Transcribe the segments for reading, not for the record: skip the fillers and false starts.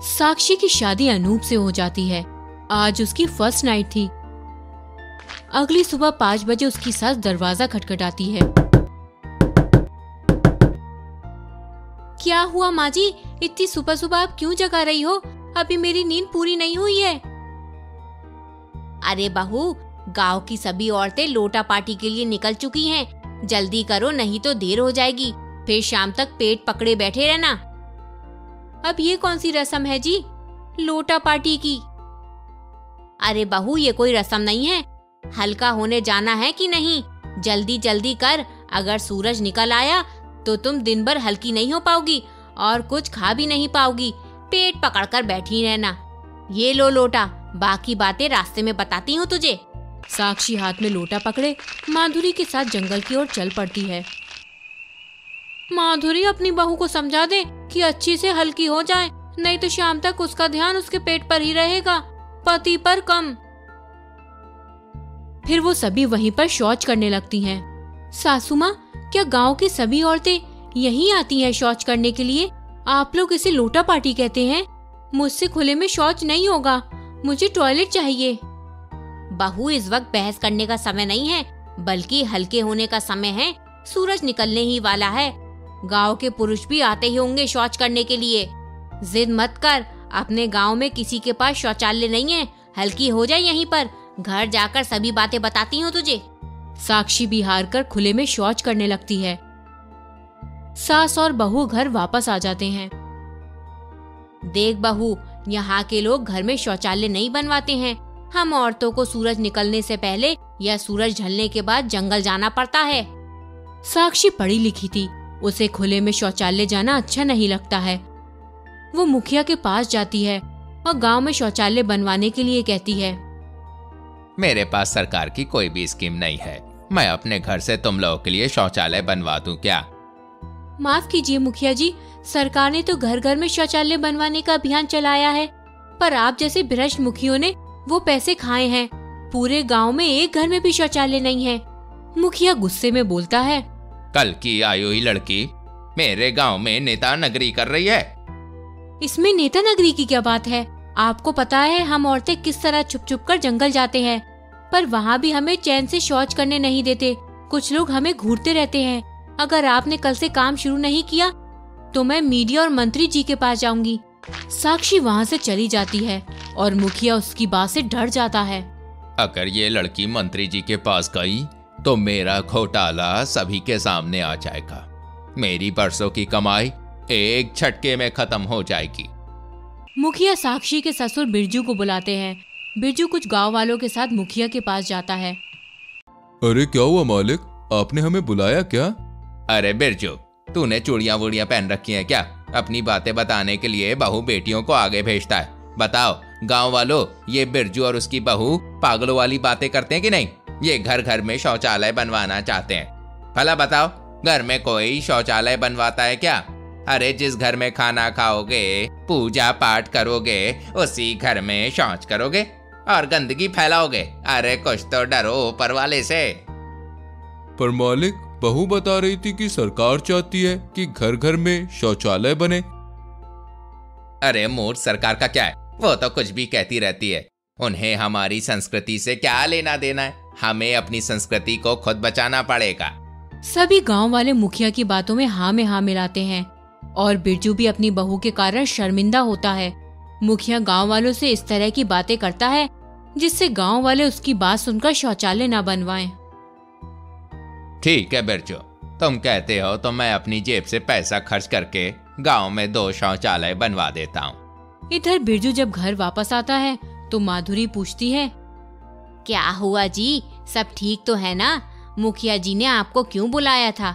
साक्षी की शादी अनूप से हो जाती है। आज उसकी फर्स्ट नाइट थी। अगली सुबह 5 बजे उसकी सास दरवाजा खटखटाती है। क्या हुआ माँ जी, इतनी सुबह सुबह आप क्यों जगा रही हो? अभी मेरी नींद पूरी नहीं हुई है। अरे बहू, गांव की सभी औरतें लोटा पार्टी के लिए निकल चुकी हैं। जल्दी करो, नहीं तो देर हो जाएगी। फिर शाम तक पेट पकड़े बैठे रहना। अब ये कौन सी रस्म है जी, लोटा पार्टी की? अरे बहू, ये कोई रस्म नहीं है। हल्का होने जाना है कि नहीं? जल्दी जल्दी कर। अगर सूरज निकल आया तो तुम दिन भर हल्की नहीं हो पाओगी और कुछ खा भी नहीं पाओगी। पेट पकड़कर बैठी रहना। ये लो लोटा, बाकी बातें रास्ते में बताती हूँ तुझे। साक्षी हाथ में लोटा पकड़े माधुरी के साथ जंगल की ओर चल पड़ती है। माधुरी, अपनी बहू को समझा दे कि अच्छी से हल्की हो जाए, नहीं तो शाम तक उसका ध्यान उसके पेट पर ही रहेगा, पति पर कम। फिर वो सभी वहीं पर शौच करने लगती हैं। सासू माँ, क्या गांव की सभी औरतें यहीं आती हैं शौच करने के लिए? आप लोग इसे लोटा पार्टी कहते हैं। मुझसे खुले में शौच नहीं होगा, मुझे टॉयलेट चाहिए। बहू, इस वक्त बहस करने का समय नहीं है, बल्कि हल्के होने का समय है। सूरज निकलने ही वाला है। गांव के पुरुष भी आते ही होंगे शौच करने के लिए। जिद मत कर, अपने गांव में किसी के पास शौचालय नहीं है। हल्की हो जाए यहीं पर, घर जाकर सभी बातें बताती हूँ तुझे। साक्षी भी हार कर खुले में शौच करने लगती है। सास और बहू घर वापस आ जाते हैं। देख बहू, यहाँ के लोग घर में शौचालय नहीं बनवाते हैं। हम औरतों को सूरज निकलने से पहले या सूरज ढलने के बाद जंगल जाना पड़ता है। साक्षी पढ़ी लिखी थी, उसे खुले में शौचालय जाना अच्छा नहीं लगता है। वो मुखिया के पास जाती है और गांव में शौचालय बनवाने के लिए कहती है। मेरे पास सरकार की कोई भी स्कीम नहीं है। मैं अपने घर से तुम लोगों के लिए शौचालय बनवा दूं क्या? माफ कीजिए मुखिया जी, सरकार ने तो घर घर में शौचालय बनवाने का अभियान चलाया है, पर आप जैसे भ्रष्ट मुखियों ने वो पैसे खाए हैं। पूरे गांव में एक घर में भी शौचालय नहीं है। मुखिया गुस्से में बोलता है। कल की आई हुई लड़की मेरे गांव में नेता नगरी कर रही है। इसमें नेता नगरी की क्या बात है? आपको पता है हम औरतें किस तरह छुप छुप कर जंगल जाते हैं, पर वहाँ भी हमें चैन से शौच करने नहीं देते। कुछ लोग हमें घूरते रहते हैं। अगर आपने कल से काम शुरू नहीं किया तो मैं मीडिया और मंत्री जी के पास जाऊंगी। साक्षी वहाँ से चली जाती है और मुखिया उसकी बात से डर जाता है। अगर ये लड़की मंत्री जी के पास गई तो मेरा घोटाला सभी के सामने आ जाएगा। मेरी बरसों की कमाई एक झटके में खत्म हो जाएगी। मुखिया साक्षी के ससुर बिरजू को बुलाते हैं। बिरजू कुछ गांव वालों के साथ मुखिया के पास जाता है। अरे क्या हुआ मालिक, आपने हमें बुलाया क्या? अरे बिरजू, तूने चूड़ियां वूड़ियां पहन रखी हैं क्या? अपनी बातें बताने के लिए बहू बेटियों को आगे भेजता है। बताओ गांव वालों, ये बिरजू और उसकी बहू पागलों वाली बातें करते हैं कि नहीं? ये घर घर में शौचालय बनवाना चाहते हैं। भला बताओ, घर में कोई शौचालय बनवाता है क्या? अरे जिस घर में खाना खाओगे, पूजा पाठ करोगे, उसी घर में शौच करोगे और गंदगी फैलाओगे। अरे कुछ तो डरो ऊपर वाले से। पर मालिक, बहू बता रही थी कि सरकार चाहती है कि घर घर में शौचालय बने। अरे मूर्ख, सरकार का क्या है? वो तो कुछ भी कहती रहती है। उन्हें हमारी संस्कृति से क्या लेना देना है? हमें अपनी संस्कृति को खुद बचाना पड़ेगा। सभी गांव वाले मुखिया की बातों में हाँ में हाँ मिलाते हैं और बिरजू भी अपनी बहू के कारण शर्मिंदा होता है। मुखिया गांव वालों से इस तरह की बातें करता है जिससे गांव वाले उसकी बात सुनकर शौचालय न बनवाएं। ठीक है बिरजू, तुम कहते हो तो मैं अपनी जेब से पैसा खर्च करके गांव में 2 शौचालय बनवा देता हूँ। इधर बिरजू जब घर वापस आता है तो माधुरी पूछती है। क्या हुआ जी, सब ठीक तो है ना? मुखिया जी ने आपको क्यों बुलाया था?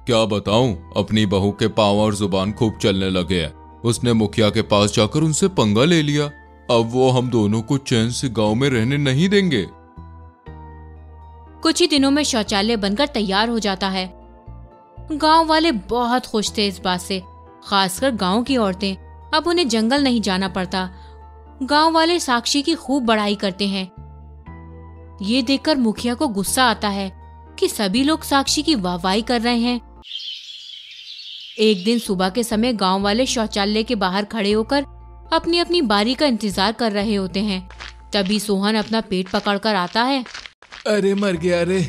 क्या बताऊं, अपनी बहू के पांव और जुबान खूब चलने लगे हैं। उसने मुखिया के पास जाकर उनसे पंगा ले लिया। अब वो हम दोनों को चैन से गांव में रहने नहीं देंगे। कुछ ही दिनों में शौचालय बनकर तैयार हो जाता है। गांव वाले बहुत खुश थे इस बात से, खासकर गांव की औरतें। अब उन्हें जंगल नहीं जाना पड़ता। गांव वाले साक्षी की खूब बड़ाई करते हैं। ये देखकर मुखिया को गुस्सा आता है कि सभी लोग साक्षी की वाहवाही कर रहे हैं। एक दिन सुबह के समय गांव वाले शौचालय के बाहर खड़े होकर अपनी अपनी बारी का इंतजार कर रहे होते हैं। तभी सोहन अपना पेट पकड़कर आता है। अरे मर गया रे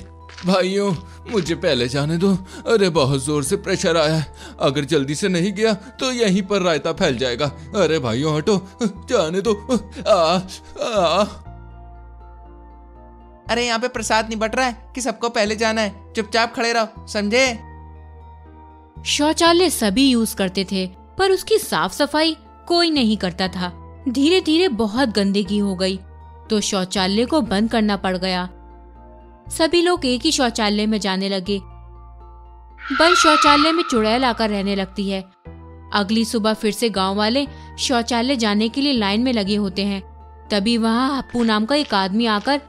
भाइयों, मुझे पहले जाने दो। अरे बहुत जोर से प्रेशर आया है, अगर जल्दी से नहीं गया तो यहीं पर रायता फैल जाएगा। अरे भाइयों हटो, जाने दो। अरे यहाँ पे प्रसाद नहीं बट रहा है कि सबको पहले जाना है, चुपचाप खड़े रहो, समझे? शौचालय सभी यूज करते थे पर उसकी साफ सफाई कोई नहीं करता था। धीरे धीरे बहुत गंदगी हो गई तो शौचालय को बंद करना पड़ गया। सभी लोग एक ही शौचालय में जाने लगे। बंद शौचालय में चुड़ैल आकर रहने लगती है। अगली सुबह फिर से गांव वाले शौचालय जाने के लिए लाइन में लगे होते हैं। तभी वहां हप्पू नाम का एक आदमी आकर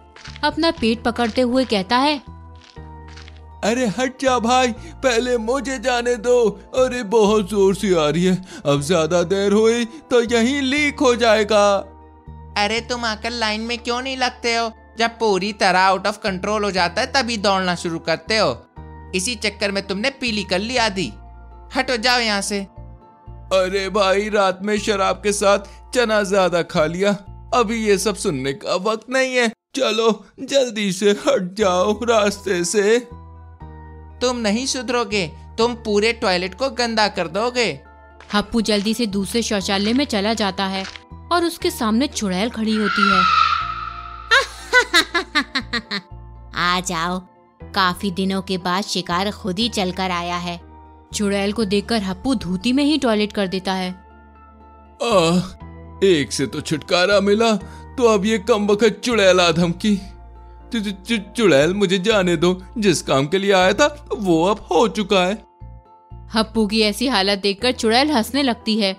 अपना पेट पकड़ते हुए कहता है, अरे हट जा भाई, पहले मुझे जाने दो। अरे बहुत जोर से आ रही है, अब ज्यादा देर हुई तो यहीं लीक हो जाएगा। अरे तुम आकर लाइन में क्यों नहीं लगते हो? जब पूरी तरह आउट ऑफ कंट्रोल हो जाता है तभी दौड़ना शुरू करते हो। इसी चक्कर में तुमने पीली कर ली आधी। हटो, जाओ यहाँ से। अरे भाई, रात में शराब के साथ चना ज्यादा खा लिया, अभी ये सब सुनने का वक्त नहीं है। चलो जल्दी से हट जाओ रास्ते से। तुम नहीं सुधरोगे, तुम पूरे टॉयलेट को गंदा कर दोगे। हप्पू जल्दी से दूसरे शौचालय में चला जाता है और उसके सामने चुड़ैल खड़ी होती है। आ जाओ, काफी दिनों के बाद शिकार खुद ही चलकर आया है। चुड़ैल को देखकर हप्पू धूती में ही टॉयलेट कर देता है। एक से तो छुटकारा मिला, तो अब ये कमबख्त चुड़ैल आ धमकी। चुड़ैल मुझे जाने दो, जिस काम के लिए आया था वो अब हो चुका है। हप्पू की ऐसी हालत देखकर चुड़ैल हंसने लगती है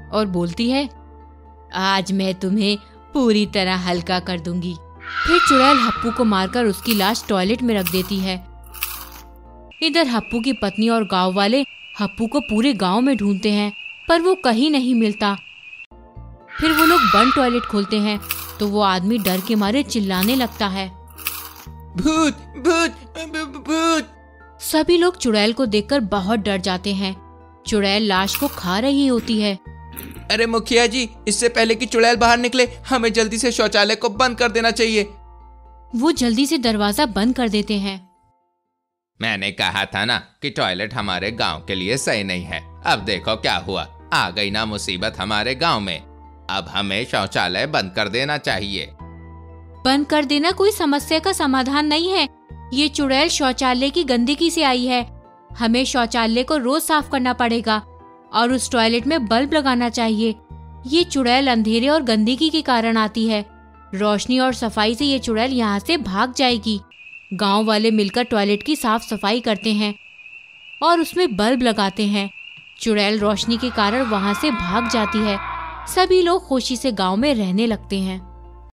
और बोलती है, आज मैं तुम्हें पूरी तरह हल्का कर दूंगी। फिर चुड़ैल हप्पू को मारकर उसकी लाश टॉयलेट में रख देती है। इधर हप्पू की पत्नी और गांव वाले हप्पू को पूरे गांव में ढूंढते हैं पर वो कहीं नहीं मिलता। फिर वो लोग बंद टॉयलेट खोलते हैं तो वो आदमी डर के मारे चिल्लाने लगता है, भूत भूत भूत। सभी लोग चुड़ैल को देखकर बहुत डर जाते हैं। चुड़ैल लाश को खा रही होती है। अरे मुखिया जी, इससे पहले कि चुड़ैल बाहर निकले हमें जल्दी से शौचालय को बंद कर देना चाहिए। वो जल्दी से दरवाजा बंद कर देते हैं। मैंने कहा था ना कि टॉयलेट हमारे गांव के लिए सही नहीं है। अब देखो क्या हुआ, आ गई ना मुसीबत हमारे गांव में। अब हमें शौचालय बंद कर देना चाहिए। बंद कर देना कोई समस्या का समाधान नहीं है। ये चुड़ैल शौचालय की गंदगी से आई है। हमें शौचालय को रोज साफ करना पड़ेगा और उस टॉयलेट में बल्ब लगाना चाहिए। ये चुड़ैल अंधेरे और गंदगी के कारण आती है। रोशनी और सफाई से ये चुड़ैल यहाँ से भाग जाएगी। गांव वाले मिलकर टॉयलेट की साफ सफाई करते हैं और उसमें बल्ब लगाते हैं। चुड़ैल रोशनी के कारण वहाँ से भाग जाती है। सभी लोग खुशी से गांव में रहने लगते हैं।